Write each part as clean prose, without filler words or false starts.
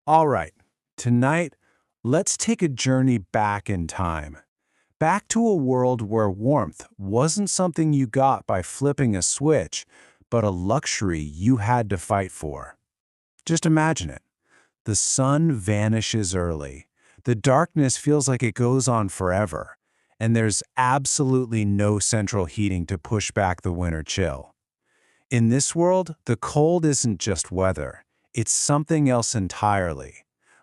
All right, tonight, let's take a journey back in time. Back to a world where warmth wasn't something you got by flipping a switch, but a luxury you had to fight for. Just imagine it. The sun vanishes early. The darkness feels like it goes on forever, and there's absolutely no central heating to push back the winter chill. In this world, the cold isn't just weather. It's something else entirely.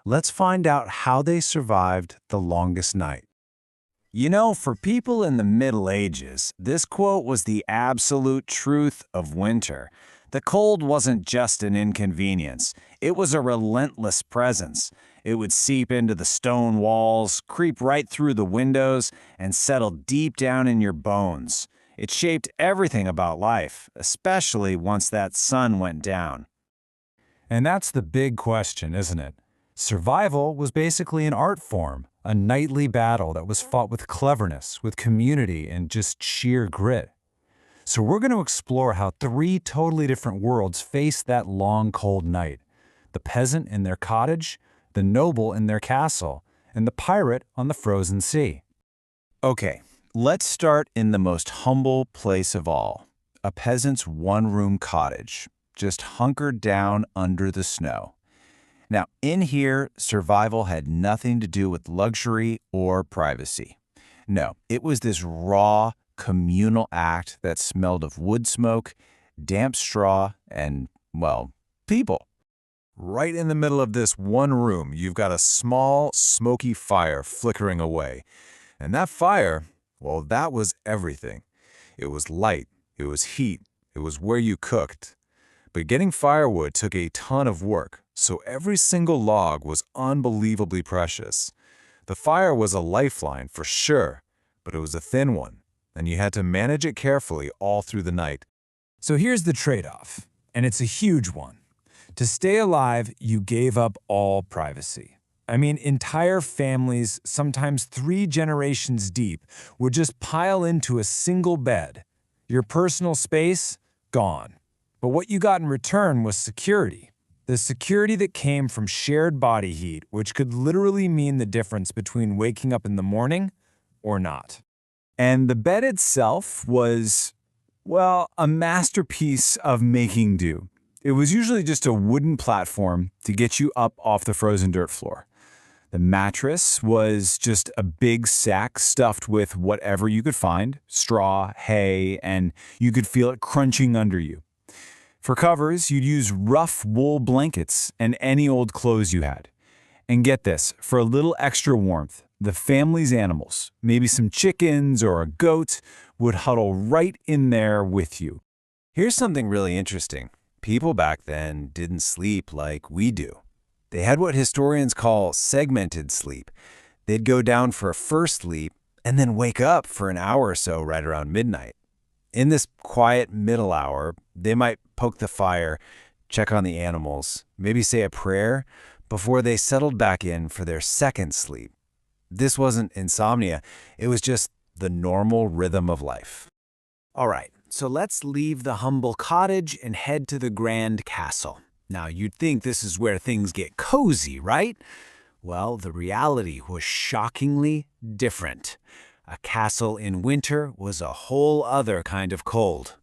Let's find out how they survived the longest night. You know, for people in the Middle Ages, this quote was the absolute truth of winter. The cold wasn't just an inconvenience. It was a relentless presence. It would seep into the stone walls, creep right through the windows, and settle deep down in your bones. It shaped everything about life, especially once that sun went down. And that's the big question, isn't it? Survival was basically an art form, a nightly battle that was fought with cleverness, with community, and just sheer grit. So we're going to explore how three totally different worlds faced that long, cold night. The peasant in their cottage, the noble in their castle, and the pirate on the frozen sea. Okay, let's start in the most humble place of all, a peasant's one-room cottage, just hunkered down under the snow. Now, in here, survival had nothing to do with luxury or privacy. No, it was this raw, communal act that smelled of wood smoke, damp straw, and, well, people. Right in the middle of this one room, you've got a small, smoky fire flickering away. And that fire, well, that was everything. It was light, it was heat, it was where you cooked. But getting firewood took a ton of work, so every single log was unbelievably precious. The fire was a lifeline for sure, but it was a thin one, and you had to manage it carefully all through the night. So here's the trade-off, and it's a huge one. To stay alive, you gave up all privacy. I mean, entire families, sometimes 3 generations deep, would just pile into a single bed. Your personal space, gone. But what you got in return was security. The security that came from shared body heat, which could literally mean the difference between waking up in the morning or not. And the bed itself was, well, a masterpiece of making do. It was usually just a wooden platform to get you up off the frozen dirt floor. The mattress was just a big sack stuffed with whatever you could find, straw, hay, and you could feel it crunching under you. For covers, you'd use rough wool blankets and any old clothes you had. And get this, for a little extra warmth, the family's animals, maybe some chickens or a goat, would huddle right in there with you. Here's something really interesting. People back then didn't sleep like we do. They had what historians call segmented sleep. They'd go down for a first sleep and then wake up for an hour or so right around midnight. In this quiet middle hour, they might poke the fire, check on the animals, maybe say a prayer before they settled back in for their second sleep. This wasn't insomnia, it was just the normal rhythm of life. All right, so let's leave the humble cottage and head to the grand castle. Now, you'd think this is where things get cozy, right? Well, the reality was shockingly different. A castle in winter was a whole other kind of cold.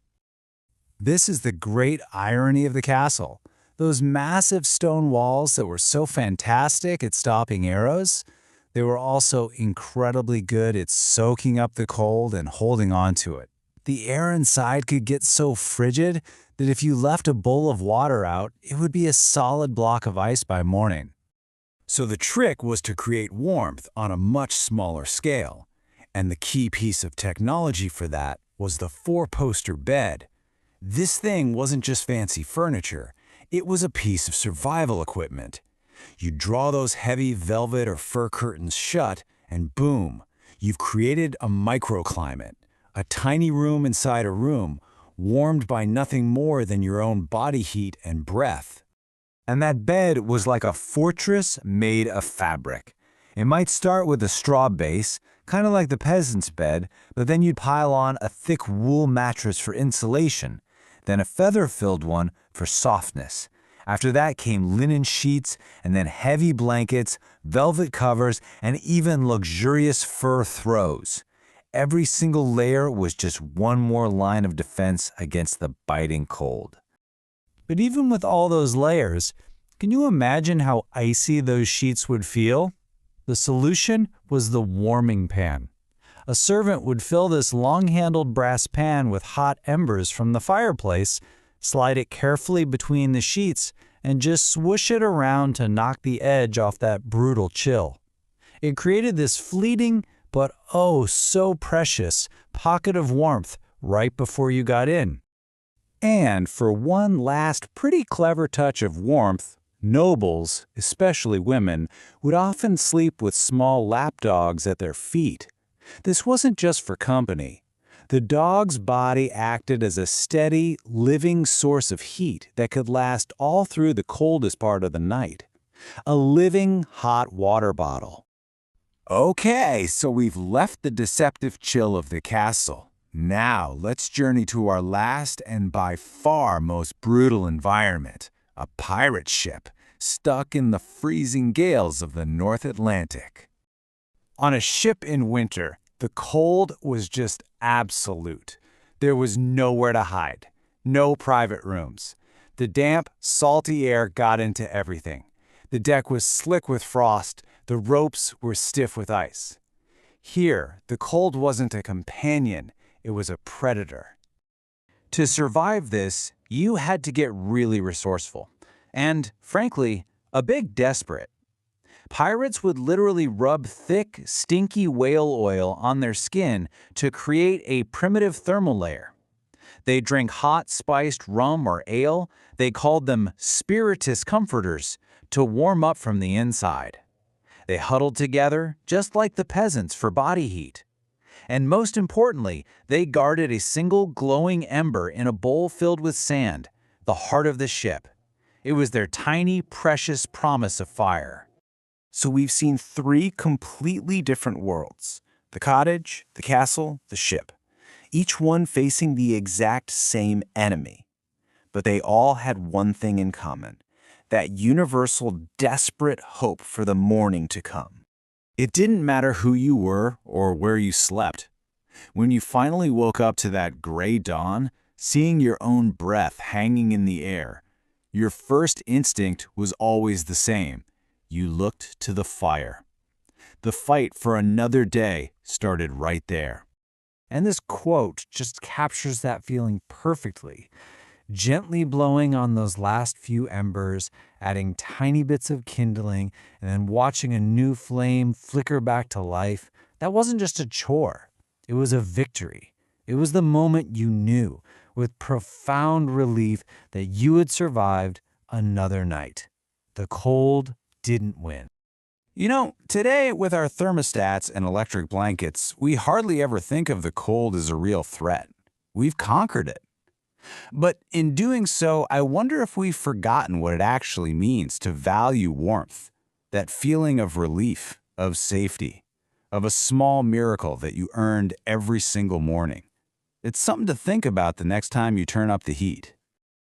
This is the great irony of the castle. Those massive stone walls that were so fantastic at stopping arrows, they were also incredibly good at soaking up the cold and holding on to it. The air inside could get so frigid that if you left a bowl of water out, it would be a solid block of ice by morning. So the trick was to create warmth on a much smaller scale. And the key piece of technology for that was the 4-poster bed. This thing wasn't just fancy furniture, it was a piece of survival equipment. You draw those heavy velvet or fur curtains shut, and boom, you've created a microclimate, a tiny room inside a room, warmed by nothing more than your own body heat and breath. And that bed was like a fortress made of fabric. It might start with a straw base, kind of like the peasant's bed, but then you'd pile on a thick wool mattress for insulation, then a feather-filled one for softness, After that came linen sheets, and then heavy blankets, velvet covers, and even luxurious fur throws. Every single layer was just one more line of defense against the biting cold. But even with all those layers, can you imagine how icy those sheets would feel? The solution was the warming pan. A servant would fill this long-handled brass pan with hot embers from the fireplace, slide it carefully between the sheets, and just swoosh it around to knock the edge off that brutal chill. It created this fleeting, but oh so precious, pocket of warmth right before you got in. And for one last pretty clever touch of warmth, nobles, especially women, would often sleep with small lapdogs at their feet. This wasn't just for company. The dog's body acted as a steady, living source of heat that could last all through the coldest part of the night. A living hot water bottle. Okay, so we've left the deceptive chill of the castle. Now let's journey to our last and by far most brutal environment, a pirate ship stuck in the freezing gales of the North Atlantic. On a ship in winter, the cold was just absolute. There was nowhere to hide, no private rooms. The damp, salty air got into everything. The deck was slick with frost, the ropes were stiff with ice. Here, the cold wasn't a companion, it was a predator. To survive this, you had to get really resourceful. And, frankly, a bit desperate. Pirates would literally rub thick, stinky whale oil on their skin to create a primitive thermal layer. They drank hot, spiced rum or ale, they called them spiritus comforters, to warm up from the inside. They huddled together, just like the peasants, for body heat. And most importantly, they guarded a single glowing ember in a bowl filled with sand, the heart of the ship. It was their tiny, precious promise of fire. So we've seen three completely different worlds: the cottage, the castle, the ship, each one facing the exact same enemy. But they all had one thing in common: that universal, desperate hope for the morning to come. It didn't matter who you were or where you slept. When you finally woke up to that gray dawn, seeing your own breath hanging in the air, your first instinct was always the same. You looked to the fire. The fight for another day started right there. And this quote just captures that feeling perfectly. Gently blowing on those last few embers, adding tiny bits of kindling, and then watching a new flame flicker back to life, that wasn't just a chore. It was a victory. It was the moment you knew, with profound relief, that you had survived another night. The cold didn't win. You know, today with our thermostats and electric blankets, we hardly ever think of the cold as a real threat. We've conquered it. But in doing so, I wonder if we've forgotten what it actually means to value warmth, that feeling of relief, of safety, of a small miracle that you earned every single morning. It's something to think about the next time you turn up the heat.